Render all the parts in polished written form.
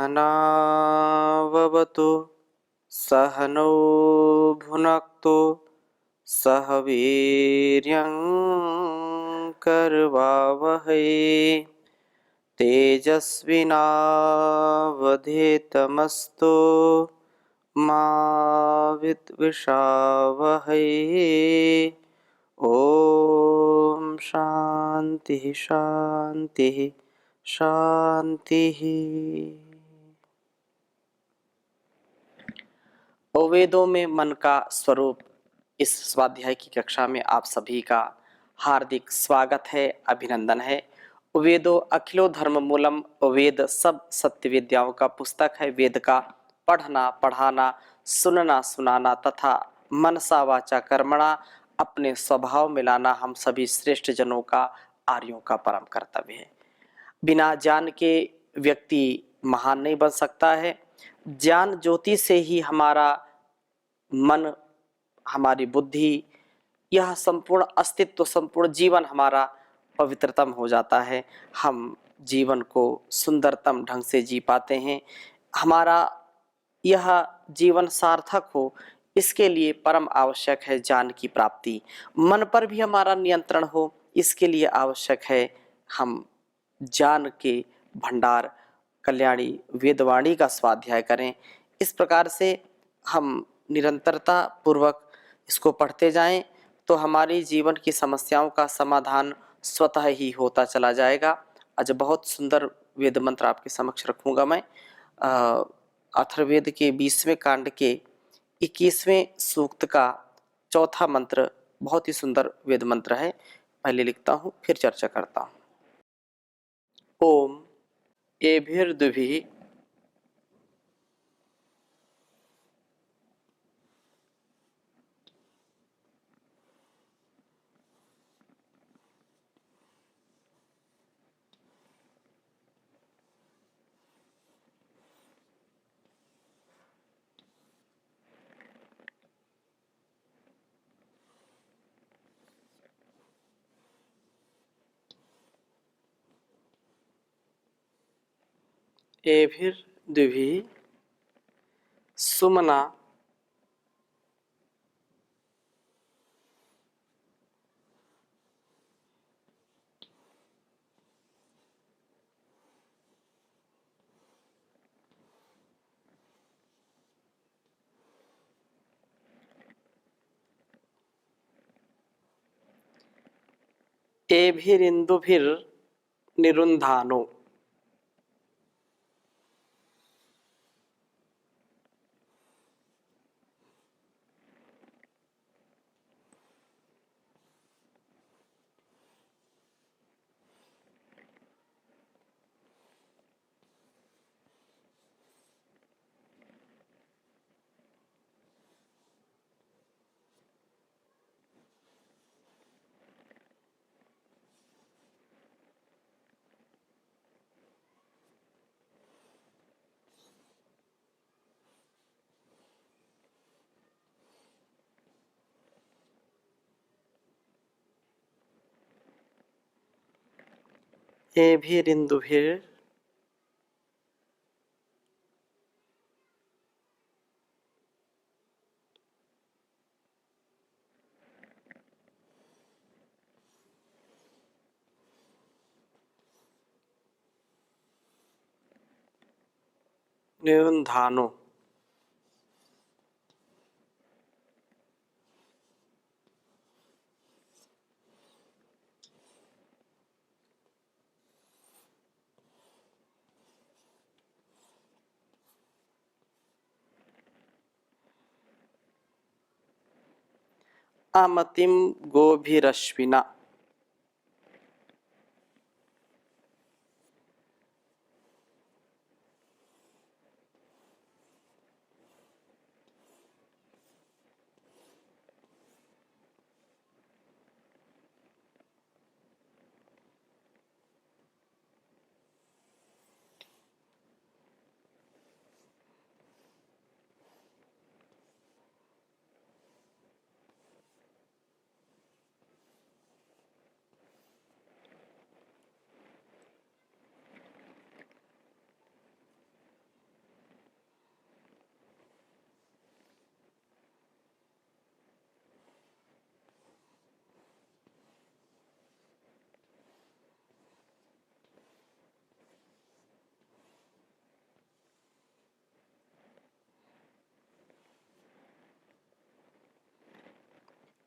सहनाववतु सहनौ भुनक्तु सह वीर्यं करवावहै तेजस्विनावधीतमस्तु मा विद्विषावहै। ओम शांति शांति शांति। वेदों में मन का स्वरूप, इस स्वाध्याय की कक्षा में आप सभी का हार्दिक स्वागत है, अभिनंदन है। वेदो अखिलो धर्म मूलम, वेद सब सत्य विद्याओं का पुस्तक है। वेद का पढ़ना, पढ़ाना, सुनना, सुनाना तथा मनसा वाचा कर्मणा अपने स्वभाव में लाना हम सभी श्रेष्ठ जनों का, आर्यों का परम कर्तव्य है। बिना ज्ञान के व्यक्ति महान नहीं बन सकता है। ज्ञान ज्योति से ही हमारा मन, हमारी बुद्धि, यह संपूर्ण अस्तित्व, संपूर्ण जीवन हमारा पवित्रतम हो जाता है। हम जीवन को सुंदरतम ढंग से जी पाते हैं। हमारा यह जीवन सार्थक हो, इसके लिए परम आवश्यक है ज्ञान की प्राप्ति। मन पर भी हमारा नियंत्रण हो, इसके लिए आवश्यक है हम ज्ञान के भंडार कल्याणी वेदवाणी का स्वाध्याय करें। इस प्रकार से हम निरंतरता पूर्वक इसको पढ़ते जाएं तो हमारी जीवन की समस्याओं का समाधान स्वतः ही होता चला जाएगा। आज बहुत सुंदर वेद मंत्र आपके समक्ष रखूंगा मैं। अथर्ववेद के 20वें कांड के 21वें सूक्त का चौथा मंत्र बहुत ही सुंदर वेद मंत्र है। पहले लिखता हूँ, फिर चर्चा करता हूँ। ओम एभिर्द्विभिः एभिर्द्विभिः सुमना एभिरिन्दुभिर्निरुन्धानो। एभिरिन्दुभिर् निरुन्धानो। अमतिं गोभिरश्विना।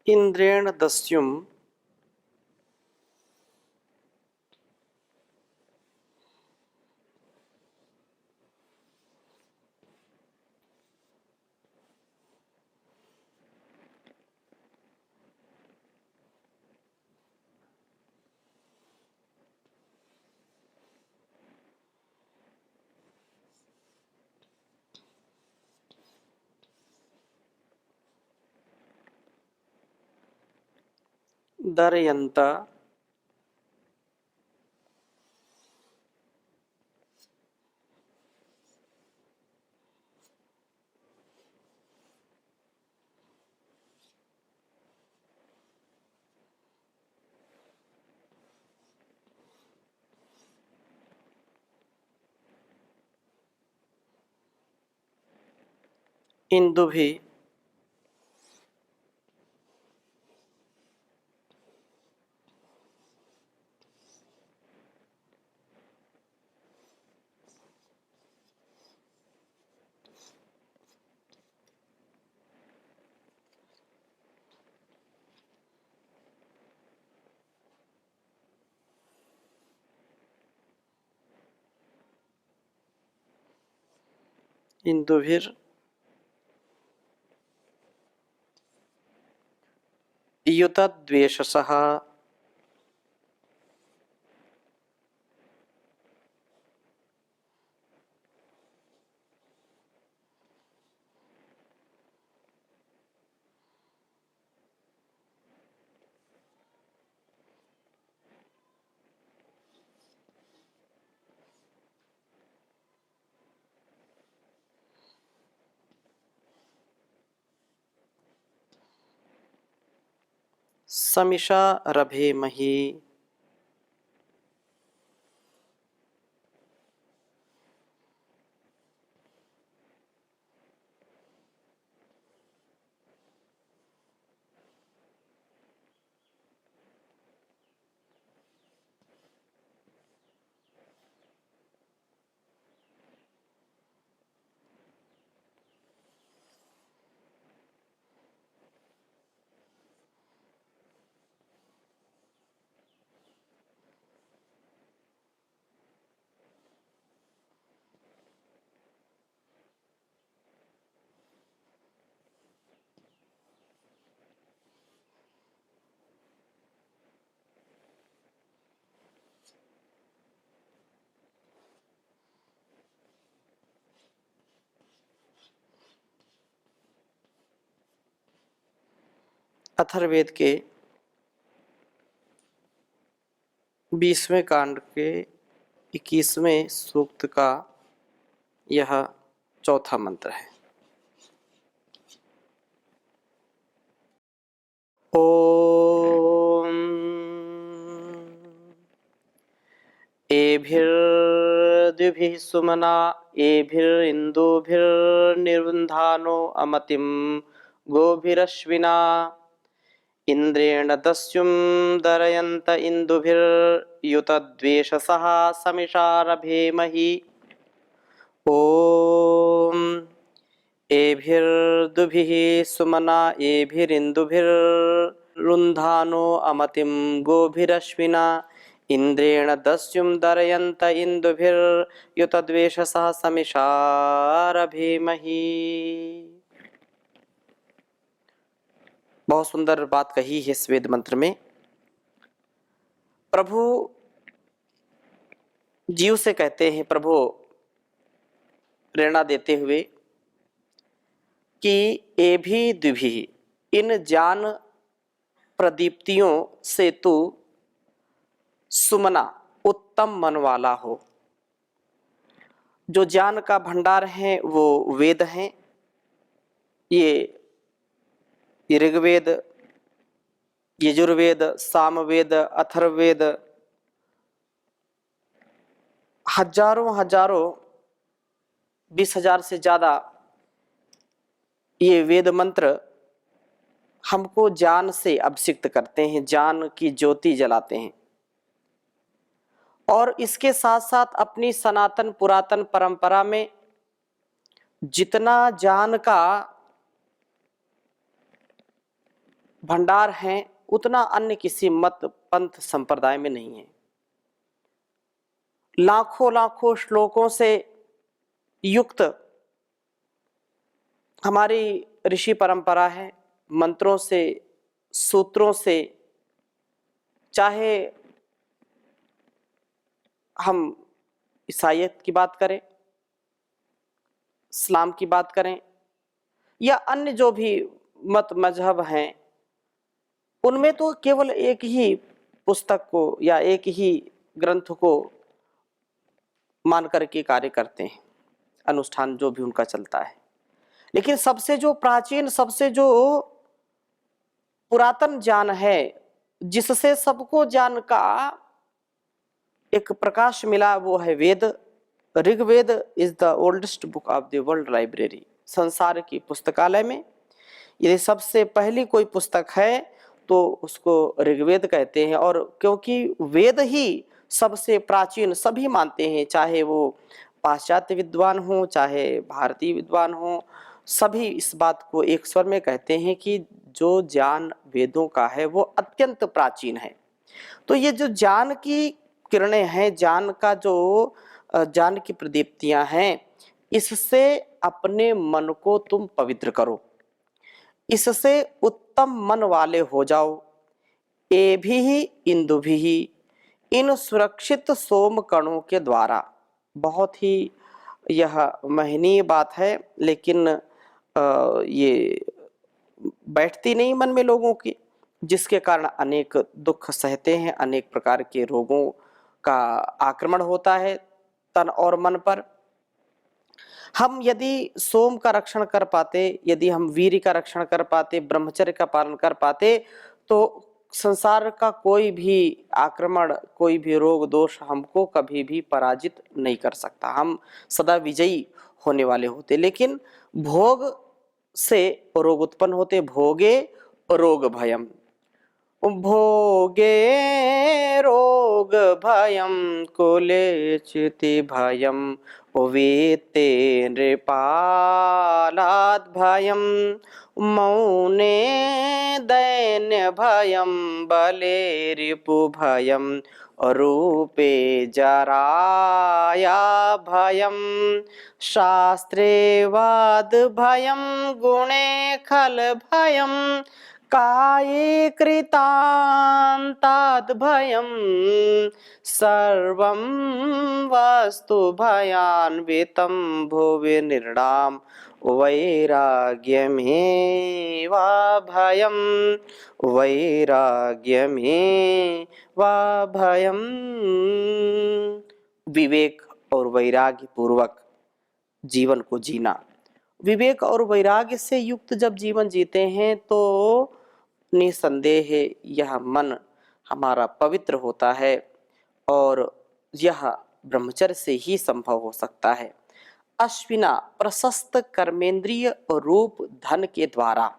इंद्रेण दस्युम दर्यन्त इंदुभि इंदुभिर युतद्वेषसः समिषा रभेमहि। अथर्ववेद के 20वें कांड के 21वें सूक्त का यह चौथा मंत्र है। ओम एभिर्द्युभिः सुमना एभिरिन्दुभिर्निरुन्धानो अमतिं गोभिरश्विना इंद्रेण दस्युं दरयन्त इंदुभिर्युतद्वेषसः समिषा रभेमहि। ओम एभिर्दुभिः सुमना एभिरिन्दुभिर्रुन्धानो अमतिं गोभिरश्विना इंद्रेण दस्युं दरयन्त इंदुभिर्युतद्वेषसः समिषा रभेमहि। बहुत सुंदर बात कही है इस वेद मंत्र में। प्रभु जीव से कहते हैं, प्रभु प्रेरणा देते हुए कि एभि द्विभि, इन ज्ञान प्रदीप्तियों से तू सुमना उत्तम मन वाला हो। जो ज्ञान का भंडार है वो वेद हैं, ये ऋग्वेद, यजुर्वेद, सामवेद, अथर्ववेद, हजारों 20,000 से ज्यादा ये वेद मंत्र हमको ज्ञान से अभिषिक्त करते हैं, ज्ञान की ज्योति जलाते हैं। और इसके साथ साथ अपनी सनातन पुरातन परंपरा में जितना ज्ञान का भंडार है उतना अन्य किसी मत पंथ संप्रदाय में नहीं है। लाखों लाखों श्लोकों से युक्त हमारी ऋषि परंपरा है, मंत्रों से, सूत्रों से, चाहे हम ईसाईयत की बात करें, इस्लाम की बात करें, या अन्य जो भी मत मजहब हैं, उनमें तो केवल एक ही पुस्तक को या एक ही ग्रंथ को मान करके कार्य करते हैं, अनुष्ठान जो भी उनका चलता है। लेकिन सबसे जो प्राचीन, सबसे जो पुरातन ज्ञान है, जिससे सबको ज्ञान का एक प्रकाश मिला, वो है Veda. Rigveda is the oldest book of the world library. संसार की पुस्तकालय में यदि सबसे पहली कोई पुस्तक है तो उसको ऋग्वेद कहते हैं। और क्योंकि वेद ही सबसे प्राचीन सभी मानते हैं, चाहे वो पाश्चात्य विद्वान हो, चाहे भारतीय विद्वान हो, सभी इस बात को एक स्वर में कहते हैं कि जो ज्ञान वेदों का है वो अत्यंत प्राचीन है। तो ये जो ज्ञान की किरणें हैं, ज्ञान का जो ज्ञान की प्रदीप्तियां हैं, इससे अपने मन को तुम पवित्र करो, इससे उत्तम मन वाले हो जाओ। ए भी ही इंदु भी ही इन सुरक्षित सोम कणों के द्वारा। बहुत ही यह महनीय बात है, लेकिन ये बैठती नहीं मन में लोगों की, जिसके कारण अनेक दुख सहते हैं, अनेक प्रकार के रोगों का आक्रमण होता है तन और मन पर। हम यदि सोम का रक्षण कर पाते, यदि हम वीर्य का रक्षण कर पाते, ब्रह्मचर्य का पालन कर पाते, तो संसार का कोई भी आक्रमण, कोई भी रोग दोष हमको कभी भी पराजित नहीं कर सकता, हम सदा विजयी होने वाले होते। लेकिन भोग से रोग उत्पन्न होते। भोगे रोग भयम, भोगे रोग भयम कुलेचिति भयम वेत्ते नृपालाद भयम मौने दैन्य भयम बले रिपु भयम रूपे जराया भयम शास्त्रे वाद भयम गुणे खल भयम काये कृतान्ताद् भयं सर्वं वस्तु भयान्वितं भुवि निर्णाम वैराग्यमेवा भयं वैराग्यमेवा भयं। विवेक और वैराग्य पूर्वक जीवन को जीना। विवेक और वैराग्य से युक्त जब जीवन जीते हैं तो निसंदेह यह मन हमारा पवित्र होता है, और यह ब्रह्मचर्य से ही संभव हो सकता है। अश्विना प्रशस्त कर्मेंद्रिय रूप धन के द्वारा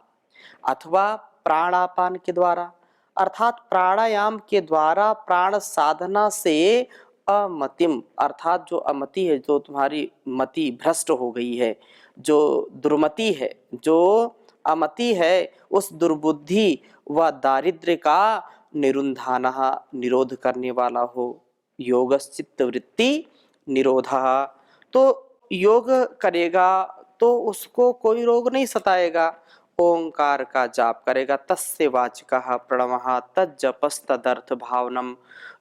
अथवा प्राणापान के द्वारा, अर्थात प्राणायाम के द्वारा, प्राण साधना से अमतिम, अर्थात जो अमति है, जो तुम्हारी मति भ्रष्ट हो गई है, जो दुर्मति है, जो अमति है, उस दुर्बुद्धि व दारिद्र्य का निरुंधानः, निरोध करने वाला हो। योगश्चित्त वृत्ति निरोधः, तो योग करेगा तो उसको कोई रोग नहीं सताएगा। ओंकार का जाप करेगा, तस्य वाचकः प्रणवः तज्जपस्तदर्थ भावनम।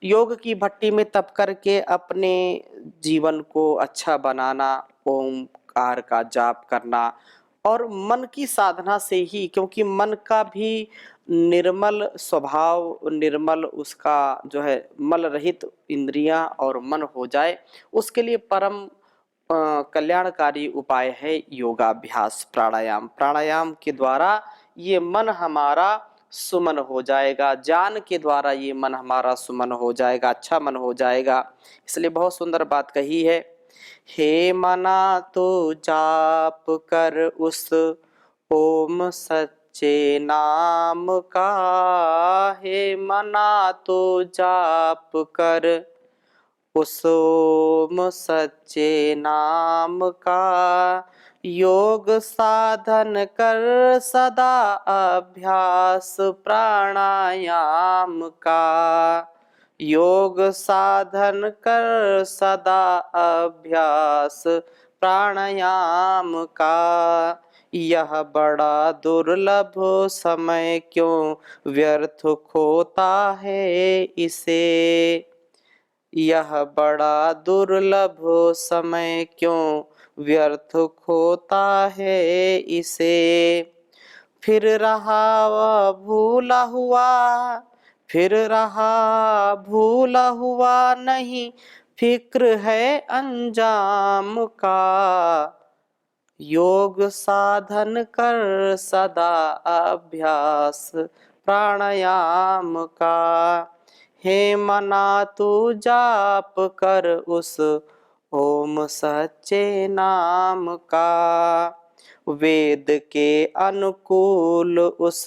योग की भट्टी में तप करके अपने जीवन को अच्छा बनाना, ओंकार का जाप करना, और मन की साधना से ही, क्योंकि मन का भी निर्मल स्वभाव, निर्मल उसका जो है मल रहित इंद्रियां और मन हो जाए, उसके लिए परम कल्याणकारी उपाय है योगाभ्यास, प्राणायाम। प्राणायाम के द्वारा ये मन हमारा सुमन हो जाएगा, ज्ञान के द्वारा ये मन हमारा सुमन हो जाएगा, अच्छा मन हो जाएगा। इसलिए बहुत सुंदर बात कही है, हे मना तो जाप कर उस ओम सच्चे नाम का, हे मना तो जाप कर उस ओम सच्चे नाम का, योग साधन कर सदा अभ्यास प्राणायाम का। योग साधन कर सदा अभ्यास प्राणायाम का। यह बड़ा दुर्लभ समय क्यों व्यर्थ खोता है इसे। यह बड़ा दुर्लभ समय क्यों व्यर्थ खोता है इसे। फिर रहा वह भूला हुआ, फिर रहा भूला हुआ नहीं फिक्र है अंजाम का। योग साधन कर सदा अभ्यास प्राणायाम का। हे मना तू जाप कर उस ओम सच्चे नाम का। वेद के अनुकूल उस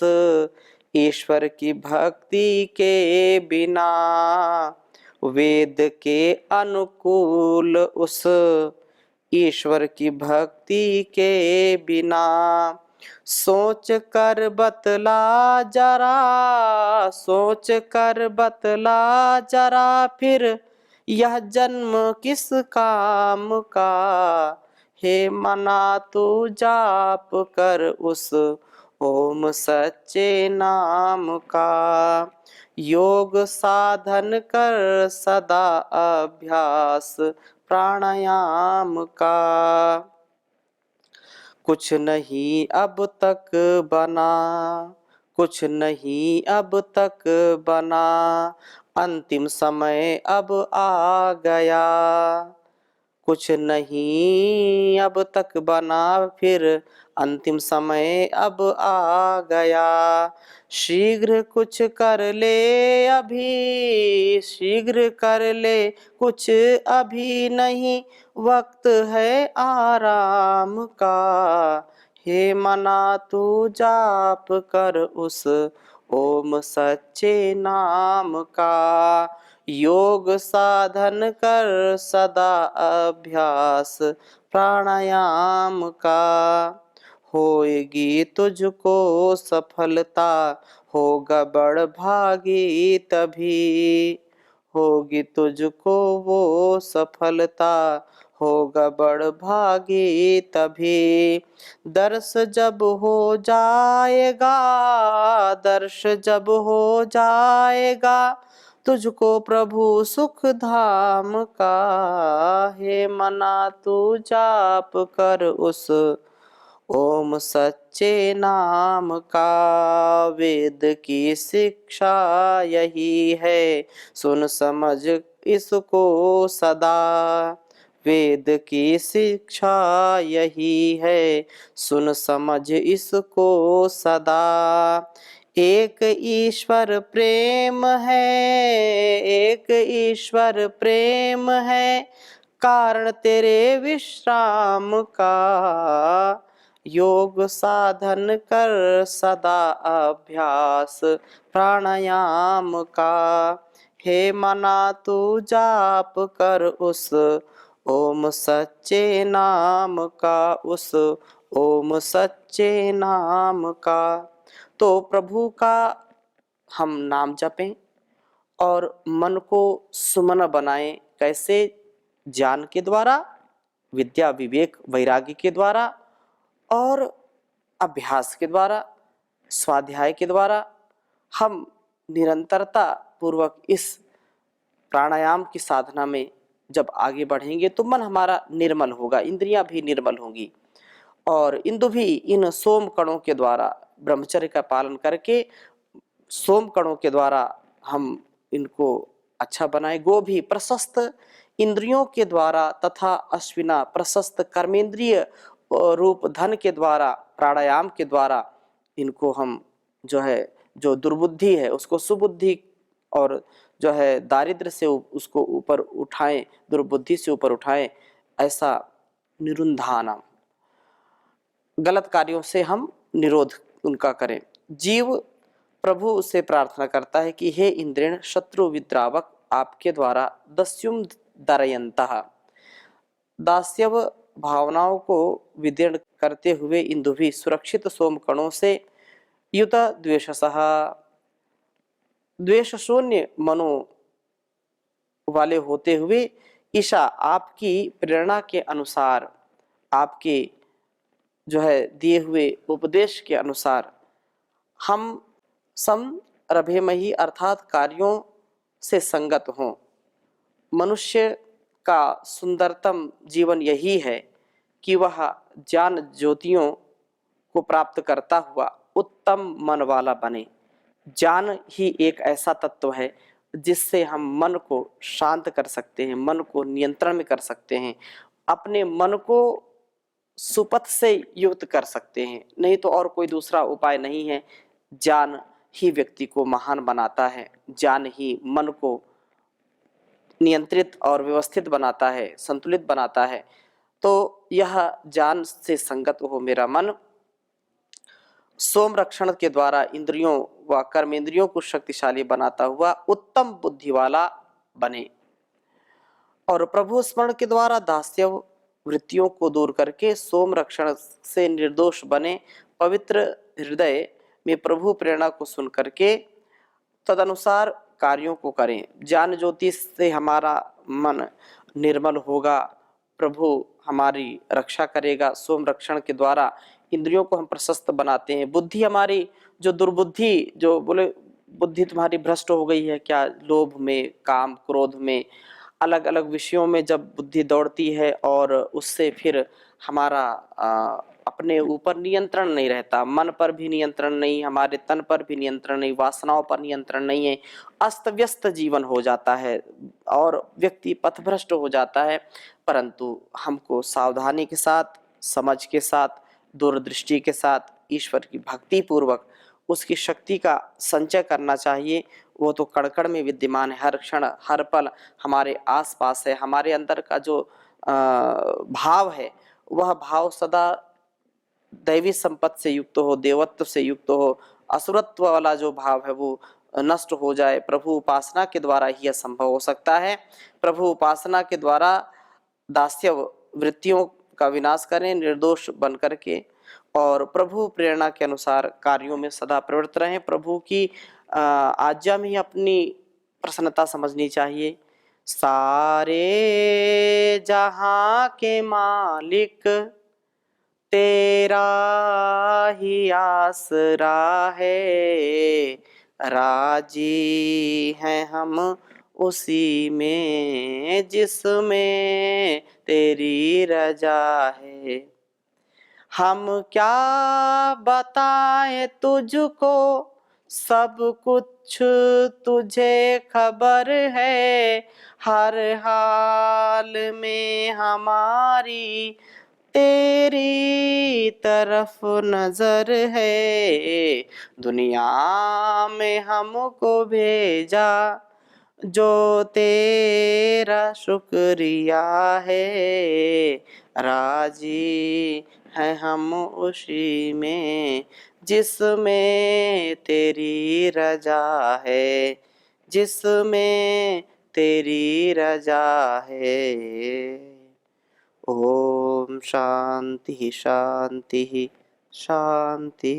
ईश्वर की भक्ति के बिना। वेद के अनुकूल उस ईश्वर की भक्ति के बिना। सोच कर बतला जरा, सोच कर बतला जरा फिर यह जन्म किस काम का। हे मना तू जाप कर उस ओम सच्चे नाम का। योग साधन कर सदा अभ्यास प्राणायाम का। कुछ नहीं अब तक बना, कुछ नहीं अब तक बना, अंतिम समय अब आ गया। कुछ नहीं अब तक बना फिर अंतिम समय अब आ गया। शीघ्र कुछ कर ले अभी, शीघ्र कर ले कुछ अभी नहीं वक्त है आराम का। हे मना तू जाप कर उस ओम सच्चे नाम का। योग साधन कर सदा अभ्यास प्राणायाम का। होएगी तुझको सफलता, होगा बड़ भागी तभी। होगी तुझको वो सफलता, होगा बड़ भागी तभी। दर्श जब हो जाएगा, दर्श जब हो जाएगा तुझको प्रभु सुख धाम का। हे मना तू जाप कर उस ओम सच्चे नाम का। वेद की शिक्षा यही है सुन समझ इसको सदा। वेद की शिक्षा यही है सुन समझ इसको सदा। एक ईश्वर प्रेम है, एक ईश्वर प्रेम है कारण तेरे विश्राम का। योग साधन कर सदा अभ्यास प्राणायाम का। हे मना तू जाप कर उस ओम सच्चे नाम का, उस ओम सच्चे नाम का। तो प्रभु का हम नाम जपें और मन को सुमन बनाएं। कैसे? ज्ञान के द्वारा, विद्या विवेक वैराग्य के द्वारा और अभ्यास के द्वारा, स्वाध्याय के द्वारा। हम निरंतरता पूर्वक इस प्राणायाम की साधना में जब आगे बढ़ेंगे तो मन हमारा निर्मल होगा, इंद्रियां भी निर्मल होंगी और इंदु भी इन सोम कणों के द्वारा ब्रह्मचर्य का पालन करके सोम कणों के द्वारा हम इनको अच्छा बनाए। गो भी प्रशस्त इंद्रियों के द्वारा तथा अश्विना प्रशस्त कर्मेंद्रिय रूप धन के द्वारा प्राणायाम के द्वारा इनको हम जो है जो दुर्बुद्धि है उसको सुबुद्धि और जो है दारिद्र्य से उसको ऊपर उठाएं, दुर्बुद्धि से ऊपर उठाएं। ऐसा निरुंधानम गलत कार्यों से हम निरोध उनका करें। जीव प्रभु से प्रार्थना करता है कि हे इंद्रेण शत्रु विद्रावक आपके द्वारा दस्युम दरयंतः। दास्यव भावनाओं को विदीर्ण करते हुए इंदुभि सुरक्षित सोमकणों से युत द्वेषसः, द्वेष शून्य मनो वाले होते हुए ईशा आपकी प्रेरणा के अनुसार, आपके जो है दिए हुए उपदेश के अनुसार हम सम रभेमहि अर्थात कार्यों से संगत हों। मनुष्य का सुंदरतम जीवन यही है कि वह ज्ञान ज्योतियों को प्राप्त करता हुआ उत्तम मन वाला बने। ज्ञान ही एक ऐसा तत्व है जिससे हम मन को शांत कर सकते हैं, मन को नियंत्रण में कर सकते हैं, अपने मन को सुपथ से युक्त कर सकते हैं। नहीं तो और कोई दूसरा उपाय नहीं है। ज्ञान ही व्यक्ति को महान बनाता है, ज्ञान ही मन को नियंत्रित और व्यवस्थित बनाता है, संतुलित बनाता है। तो यह ज्ञान से संगत हो मेरा मन, सोम रक्षण के द्वारा इंद्रियों व कर्मेंद्रियों को शक्तिशाली बनाता हुआ उत्तम बुद्धि वाला बने और प्रभु स्मरण के द्वारा दास्य वृत्तियों को दूर करके सोम रक्षण से निर्दोष बने। पवित्र हृदय में प्रभु प्रेरणा को सुन करके तदनुसार कार्यों को करें। ज्ञान ज्योति से हमारा मन निर्मल होगा, प्रभु हमारी रक्षा करेगा। सोम रक्षण के द्वारा इंद्रियों को हम प्रशस्त बनाते हैं। बुद्धि हमारी जो दुर्बुद्धि, जो बोले बुद्धि तुम्हारी भ्रष्ट हो गई है क्या, लोभ में, काम क्रोध में, अलग अलग विषयों में जब बुद्धि दौड़ती है और उससे फिर हमारा अपने ऊपर नियंत्रण नहीं रहता, मन पर भी नियंत्रण नहीं, हमारे तन पर भी नियंत्रण नहीं, वासनाओं पर नियंत्रण नहीं है, अस्त व्यस्त जीवन हो जाता है और व्यक्ति पथभ्रष्ट हो जाता है। परंतु हमको सावधानी के साथ, समझ के साथ, दूरदृष्टि के साथ, ईश्वर की भक्ति पूर्वक उसकी शक्ति का संचय करना चाहिए। वो तो कण कण में विद्यमान है, हर क्षण हर पल हमारे आसपास है। हमारे अंदर का जो भाव है वह भाव सदा दैवी संपत्ति से युक्त हो, देवत्व से युक्त हो। असुरत्व वाला जो भाव है वो नष्ट हो जाए। प्रभु उपासना के द्वारा ही यह संभव हो सकता है। प्रभु उपासना के द्वारा दास्य वृत्तियों का विनाश करें निर्दोष बन करके और प्रभु प्रेरणा के अनुसार कार्यों में सदा प्रवृत्त रहें। प्रभु की आज्ञा में ही अपनी प्रसन्नता समझनी चाहिए। सारे जहां के मालिक तेरा ही आसरा है, राजी हैं हम उसी में जिसमें तेरी रजा है। हम क्या बताएं तुझको, सब कुछ तुझे खबर है, हर हाल में हमारी तेरी तरफ नजर है। दुनिया में हमको भेजा जो तेरा शुक्रिया है, राजी है हम उसी में जिसमें तेरी रजा है, जिसमें तेरी रजा है। ओम शांति शांति शांति।